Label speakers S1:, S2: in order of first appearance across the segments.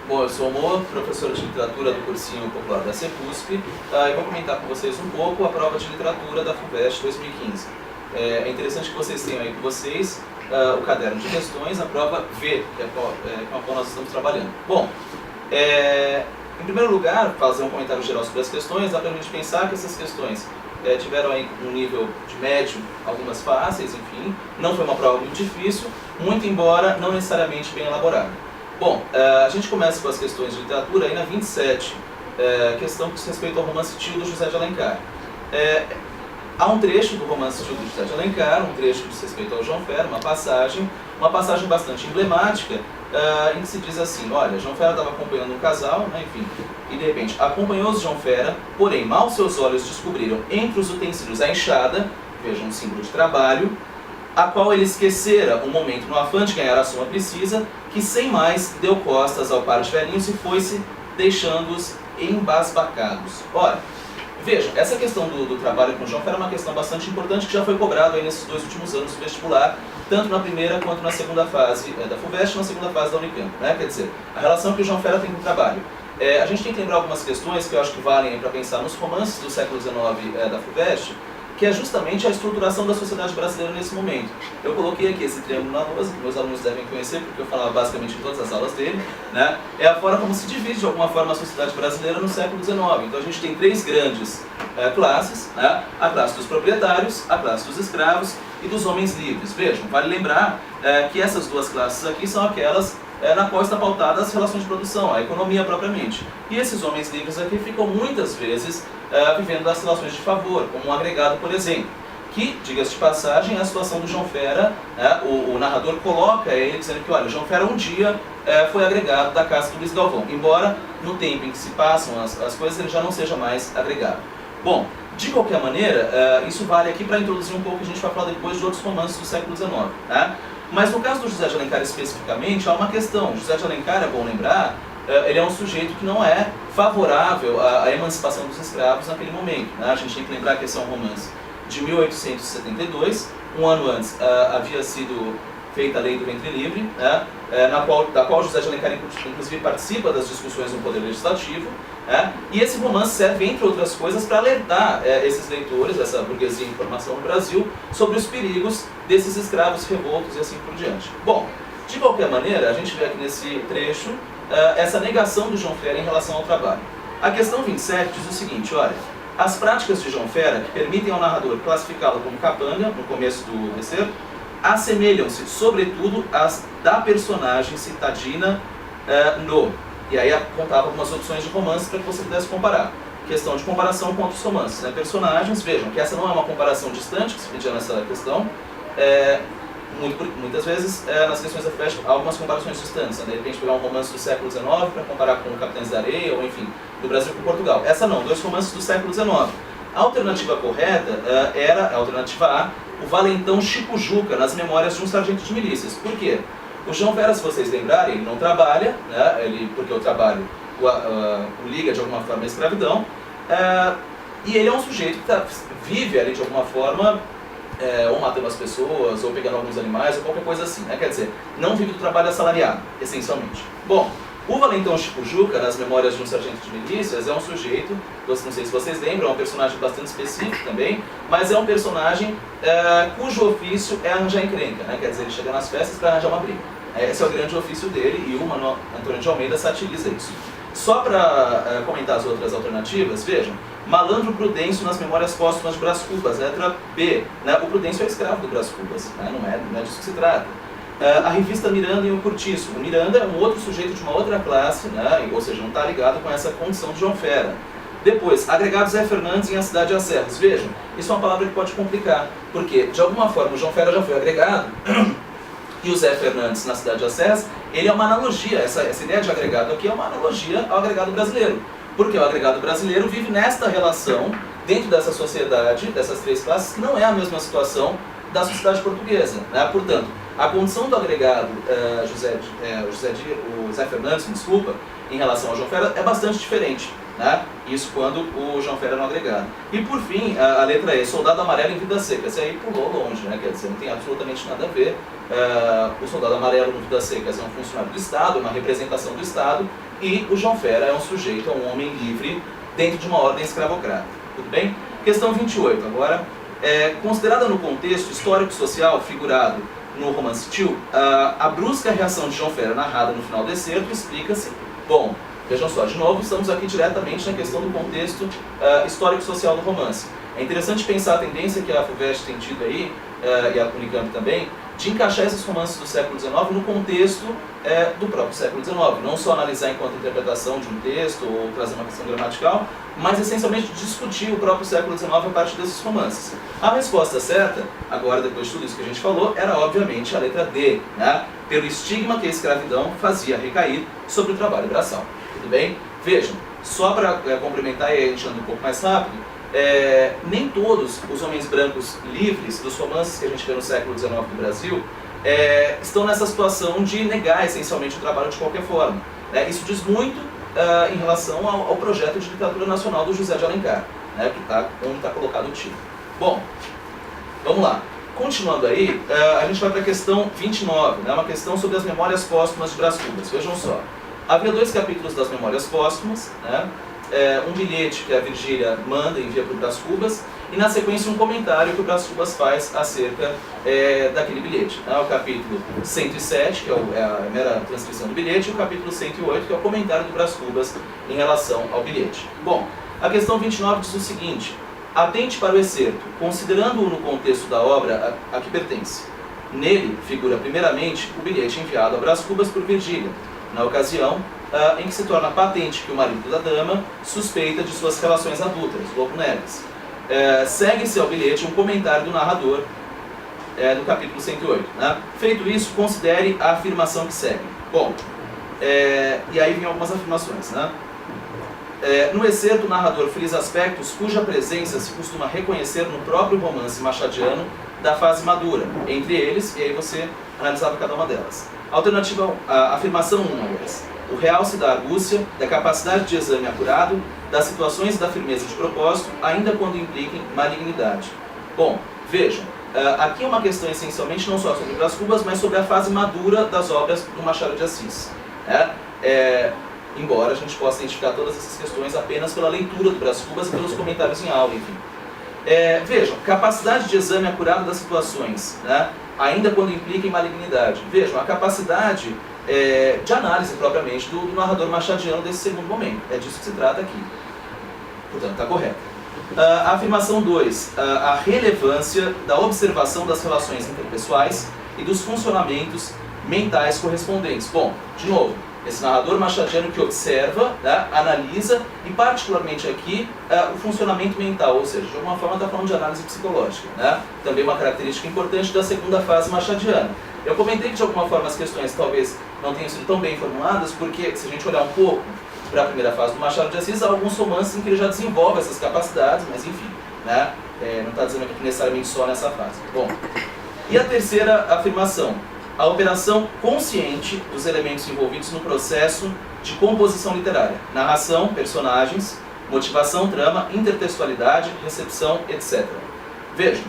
S1: Bom, eu sou o Mo, professor de literatura do cursinho popular da CEPUSP, e vou comentar com vocês um pouco a prova de literatura da FUVEST 2015. É interessante que vocês tenham aí com vocês o caderno de questões, a prova V, que é com a qual nós estamos trabalhando. Bom, em primeiro lugar, fazer um comentário geral sobre as questões, dá para a gente pensar que essas questões tiveram aí um nível de médio, algumas fáceis, enfim, não foi uma prova muito difícil, muito embora não necessariamente bem elaborada. Bom, a gente começa com as questões de literatura aí na 27, questão que diz respeito ao romance Tio do José de Alencar. Há um trecho do romance Tio do José de Alencar, um trecho que diz respeito ao João Fera, uma passagem bastante emblemática, em que se diz assim: olha, João Fera estava acompanhando um casal, né, enfim, e de repente acompanhou-os João Fera, porém mal seus olhos descobriram entre os utensílios a enxada, vejam, um símbolo de trabalho, a qual ele esquecera um momento no afã de ganhar a soma precisa, que sem mais deu costas ao par de velhinhos e foi-se deixando-os embasbacados. Ora, vejam, essa questão do trabalho com o João Fera é uma questão bastante importante que já foi cobrado aí nesses 2 últimos anos do vestibular, tanto na primeira quanto na segunda fase da FUVEST e na segunda fase da Unicamp, né? Quer dizer, a relação que o João Fera tem com o trabalho. A gente tem que lembrar algumas questões que eu acho que valem para pensar nos romances do século XIX da FUVEST, que é justamente a estruturação da sociedade brasileira nesse momento. Eu coloquei aqui esse triângulo na lousa, que meus alunos devem conhecer, porque eu falava basicamente em todas as aulas dele, né? É a forma como se divide de alguma forma a sociedade brasileira no século XIX. Então a gente tem 3 grandes classes, né? A classe dos proprietários, a classe dos escravos e dos homens livres. Vejam, vale lembrar que essas 2 classes aqui são aquelas na qual está pautada as relações de produção, a economia propriamente. E esses homens livres aqui ficam muitas vezes vivendo as relações de favor, como um agregado, por exemplo, que, diga-se de passagem, a situação do João Fera, o narrador coloca ele dizendo que, olha, João Fera um dia foi agregado da casa do Luiz Galvão, embora no tempo em que se passam as coisas ele já não seja mais agregado. Bom, de qualquer maneira, isso vale aqui para introduzir um pouco, a gente vai falar depois de outros romances do século XIX, né? Mas no caso do José de Alencar especificamente, há uma questão. José de Alencar, é bom lembrar, ele é um sujeito que não é favorável à emancipação dos escravos naquele momento, né? A gente tem que lembrar que esse é um romance de 1872, um ano antes havia sido feita a lei do ventre livre, né? Da qual José de Alencar inclusive participa das discussões no Poder Legislativo, né? E esse romance serve, entre outras coisas, para alertar esses leitores, essa burguesia em formação no Brasil, sobre os perigos desses escravos revoltos e assim por diante. Bom, de qualquer maneira, a gente vê aqui nesse trecho essa negação do João Fera em relação ao trabalho. A questão 27 diz o seguinte: olha, as práticas de João Fera, que permitem ao narrador classificá-lo como capanga, no começo do excerto, assemelham-se, sobretudo, às da personagem citadina no... E aí apontava algumas opções de romance para que você pudesse comparar. Questão de comparação com outros romances, né? Personagens, vejam que essa não é uma comparação distante que se pedia nessa questão. Muitas vezes, nas questões da FUVEST, há algumas comparações distantes, né? De repente pegar um romance do século XIX para comparar com o Capitães da Areia, ou enfim, do Brasil com Portugal. Essa não, 2 romances do século XIX. A alternativa correta era, a alternativa A, o valentão Chico Juca, nas memórias de um sargento de milícias. Por quê? O João Fera, se vocês lembrarem, ele não trabalha, né? Porque o trabalho o liga de alguma forma à escravidão, e ele é um sujeito que vive ali de alguma forma, ou matando as pessoas, ou pegando alguns animais, ou qualquer coisa assim, né? Quer dizer, não vive do trabalho assalariado, essencialmente. Bom, o valentão Chico Juca, nas memórias de um sargento de milícias, é um sujeito, não sei se vocês lembram, é um personagem bastante específico também, mas é um personagem cujo ofício é arranjar encrenca, né? Quer dizer, ele chega nas festas para arranjar uma briga. Esse é o grande ofício dele, e o Manuel Antônio de Almeida satiriza isso. Só para comentar as outras alternativas, vejam, Malandro Prudêncio nas memórias póstumas de Brás Cubas, letra B, né? O Prudêncio é escravo do Brás Cubas, né? Não é disso que se trata. A revista Miranda e o Curtiço. O Miranda é um outro sujeito de uma outra classe, né? Ou seja, não está ligado com essa condição de João Fera. Depois, agregado Zé Fernandes em A Cidade e as Serras. Vejam, isso é uma palavra que pode complicar, porque de alguma forma o João Fera já foi agregado, e o Zé Fernandes na Cidade e as Serras, ele é uma analogia, essa ideia de agregado aqui é uma analogia ao agregado brasileiro. Porque o agregado brasileiro vive nesta relação, dentro dessa sociedade, dessas 3 classes, que não é a mesma situação da sociedade portuguesa, né? Portanto, a condição do agregado o Zé Fernandes, desculpa, em relação ao João Fera é bastante diferente, né? Isso quando o João Fera é no agregado. E por fim, a letra E, Soldado Amarelo em Vidas Secas. E aí pulou longe, né? Quer dizer, não tem absolutamente nada a ver. O Soldado Amarelo no Vidas Secas é um funcionário do Estado, é uma representação do Estado, e o João Fera é um sujeito, é um homem livre dentro de uma ordem escravocrata. Tudo bem? Questão 28 agora. Considerada no contexto histórico-social figurado no romance Tio, a brusca reação de João Fera narrada no final do excerto explica-se. Bom, vejam só, de novo, estamos aqui diretamente na questão do contexto histórico-social do romance. É interessante pensar a tendência que a FUVEST tem tido aí, e a Unicamp também, de encaixar esses romances do século XIX no contexto do próprio século XIX. Não só analisar enquanto interpretação de um texto ou trazer uma questão gramatical, mas essencialmente discutir o próprio século XIX a partir desses romances. A resposta certa, agora depois de tudo isso que a gente falou, era obviamente a letra D, né? Pelo estigma que a escravidão fazia recair sobre o trabalho braçal. Tudo bem? Vejam, só para complementar e a gente anda um pouco mais rápido, nem todos os homens brancos livres dos romances que a gente vê no século XIX no Brasil estão nessa situação de negar essencialmente o trabalho de qualquer forma. Isso diz muito em relação ao projeto de literatura nacional do José de Alencar, né, onde está colocado o título. Bom, vamos lá. Continuando aí, a gente vai para a questão 29, né, uma questão sobre as memórias póstumas de Brás Cubas. Vejam só, havia 2 capítulos das memórias póstumas, né? Um bilhete que a Virgília manda e envia para o Brás Cubas, e na sequência um comentário que o Brás Cubas faz acerca daquele bilhete. O capítulo 107, que é a mera transcrição do bilhete, e o capítulo 108, que é o comentário do Brás Cubas em relação ao bilhete. Bom, a questão 29 diz o seguinte: atente para o excerto, considerando-o no contexto da obra a que pertence. Nele figura primeiramente o bilhete enviado a Brás Cubas por Virgília, na ocasião em que se torna patente que o marido da dama suspeita de suas relações adúlteras, Lopo Neves. Segue-se ao bilhete um comentário do narrador no capítulo 108. Né? Feito isso, considere a afirmação que segue. Bom, e aí vem algumas afirmações. Né? No excerto, o narrador frisa aspectos cuja presença se costuma reconhecer no próprio romance machadiano da fase madura, entre eles, e aí você analisava cada uma delas. Alternativa 1, a afirmação 1, aliás. O realce da argúcia, da capacidade de exame acurado, das situações e da firmeza de propósito, ainda quando impliquem malignidade. Bom, vejam, aqui é uma questão essencialmente não só sobre Brás Cubas, mas sobre a fase madura das obras do Machado de Assis. Embora a gente possa identificar todas essas questões apenas pela leitura do Brás Cubas e pelos comentários em aula, enfim. Vejam, capacidade de exame acurado das situações, né? Ainda quando implica em malignidade. Vejam, a capacidade de análise propriamente do narrador machadiano desse segundo momento. É disso que se trata aqui. Portanto, está correto. A afirmação 2, a relevância da observação das relações interpessoais e dos funcionamentos mentais correspondentes. Bom, de novo, esse narrador machadiano que observa, né, analisa e particularmente aqui o funcionamento mental, ou seja, de alguma forma está falando de análise psicológica, né? Também uma característica importante da segunda fase machadiana. Eu comentei que de alguma forma as questões talvez não tenham sido tão bem formuladas, porque se a gente olhar um pouco para a primeira fase do Machado de Assis, há alguns romances em que ele já desenvolve essas capacidades, mas enfim, né? Não está dizendo aqui necessariamente só nessa fase. Bom, e a terceira afirmação, a operação consciente dos elementos envolvidos no processo de composição literária, narração, personagens, motivação, trama, intertextualidade, recepção, etc. Vejam,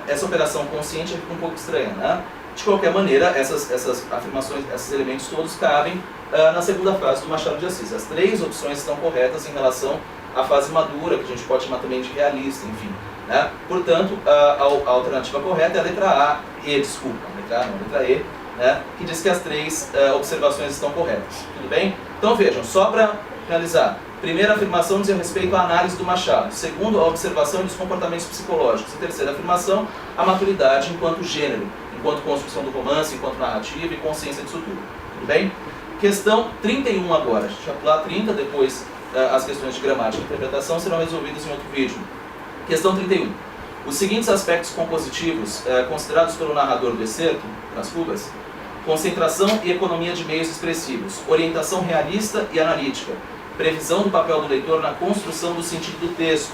S1: essa operação consciente é um pouco estranha, né? De qualquer maneira, essas afirmações, esses elementos todos cabem na segunda fase do Machado de Assis. As 3 opções estão corretas em relação à fase madura, que a gente pode chamar também de realista, enfim. Né? Portanto, a alternativa correta é a letra letra E, né? Que diz que as 3 observações estão corretas. Tudo bem? Então vejam, só para finalizar. Primeira afirmação diz respeito à análise do Machado. Segundo, a observação dos comportamentos psicológicos. E terceira afirmação, a maturidade enquanto gênero, enquanto construção do romance, enquanto narrativa e consciência disso tudo. Tudo bem? Questão 31 agora. A gente vai pular 30, depois as questões de gramática e interpretação serão resolvidas em outro vídeo. Questão 31. Os seguintes aspectos compositivos considerados pelo narrador do excerto, Brás Cubas: concentração e economia de meios expressivos, orientação realista e analítica, previsão do papel do leitor na construção do sentido do texto,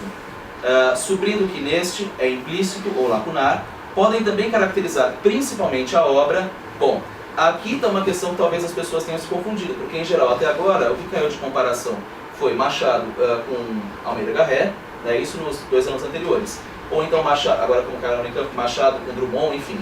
S1: suprindo que neste é implícito ou lacunar, podem também caracterizar principalmente a obra. Bom, aqui está uma questão que talvez as pessoas tenham se confundido, porque em geral até agora o que caiu de comparação foi Machado com Almeida Garré, né, isso nos 2 anos anteriores, ou então Machado, agora com o Machado com Drummond, enfim.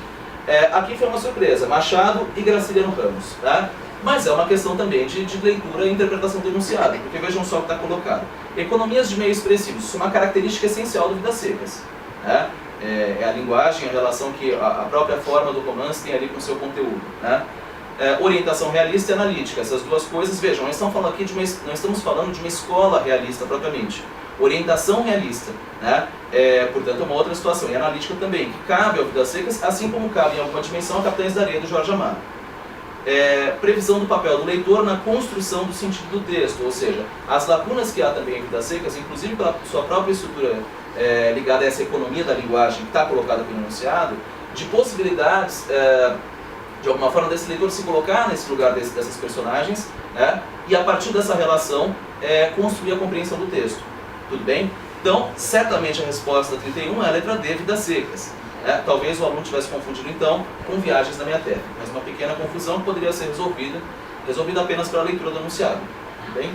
S1: Aqui foi uma surpresa, Machado e Graciliano Ramos. Tá? Mas é uma questão também de leitura e interpretação do enunciado, porque vejam só o que está colocado. Economias de meio expressivos, isso é uma característica essencial do Vidas Secas, né? É a linguagem, a relação que a própria forma do romance tem ali com o seu conteúdo, né? Orientação realista e analítica, essas duas coisas, vejam, nós estamos falando aqui nós estamos falando de uma escola realista propriamente. Orientação realista, né? Portanto, é uma outra situação, e analítica também, que cabe ao Vidas Secas, assim como cabe em alguma dimensão a Capitães da Areia do Jorge Amado. Previsão do papel do leitor na construção do sentido do texto, ou seja, as lacunas que há também em Vidas Secas, inclusive pela sua própria estrutura ligada a essa economia da linguagem que está colocada aqui no enunciado, de possibilidades, de alguma forma, desse leitor se colocar nesse lugar dessas personagens, né? E a partir dessa relação construir a compreensão do texto. Tudo bem? Então, certamente a resposta 31 é a letra D, Vidas Secas. Talvez o aluno tivesse confundido então com Viagens na Minha Terra, mas uma pequena confusão que poderia ser resolvida apenas pela leitura do enunciado. Tudo bem?